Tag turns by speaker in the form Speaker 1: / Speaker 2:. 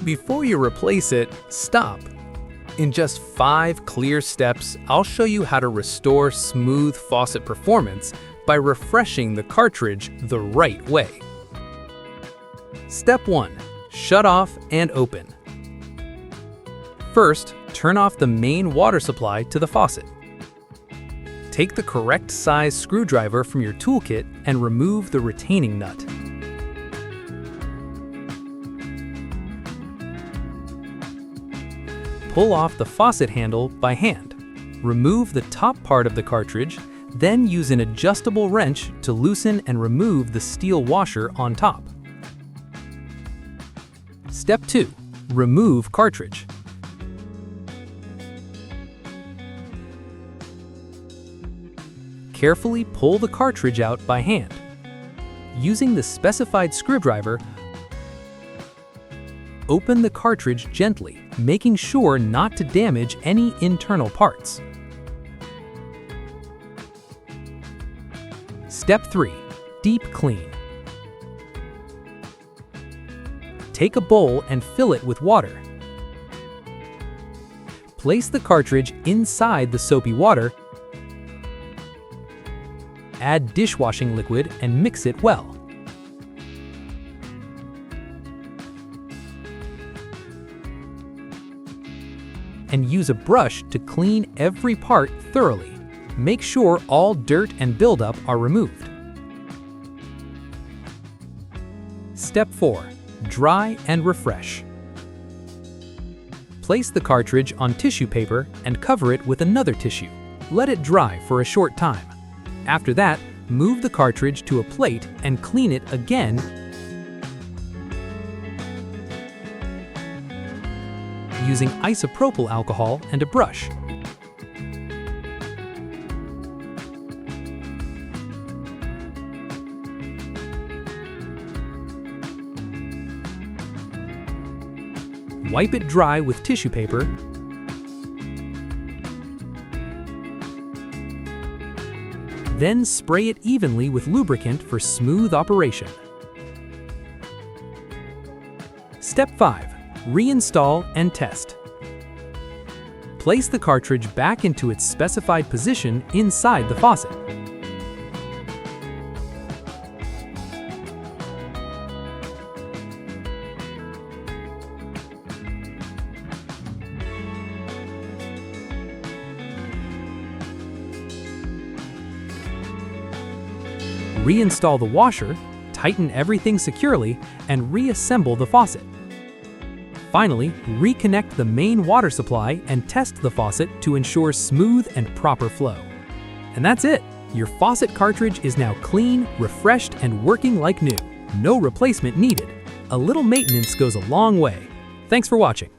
Speaker 1: Before you replace it, stop. In just 5 clear steps, I'll show you how to restore smooth faucet performance by refreshing the cartridge the right way. Step 1. Shut off and open. First, turn off the main water supply to the faucet. Take the correct size screwdriver from your toolkit and remove the retaining nut. Pull off the faucet handle by hand. Remove the top part of the cartridge, then use an adjustable wrench to loosen and remove the steel washer on top. Step 2. Remove cartridge. Carefully pull the cartridge out by hand. Using the specified screwdriver, open the cartridge gently, making sure not to damage any internal parts. Step 3. Deep clean. Take a bowl and fill it with water. Place the cartridge inside the soapy water. Add dishwashing liquid and mix it well. And use a brush to clean every part thoroughly. Make sure all dirt and buildup are removed. Step 4. Dry and refresh. Place the cartridge on tissue paper and cover it with another tissue. Let it dry for a short time. After that, move the cartridge to a plate and clean it again using isopropyl alcohol and a brush. Wipe it dry with tissue paper. Then spray it evenly with lubricant for smooth operation. Step 5. Reinstall and test. Place the cartridge back into its specified position inside the faucet. Reinstall the washer, tighten everything securely, and reassemble the faucet. Finally, reconnect the main water supply and test the faucet to ensure smooth and proper flow. And that's it! Your faucet cartridge is now clean, refreshed, and working like new. No replacement needed. A little maintenance goes a long way. Thanks for watching.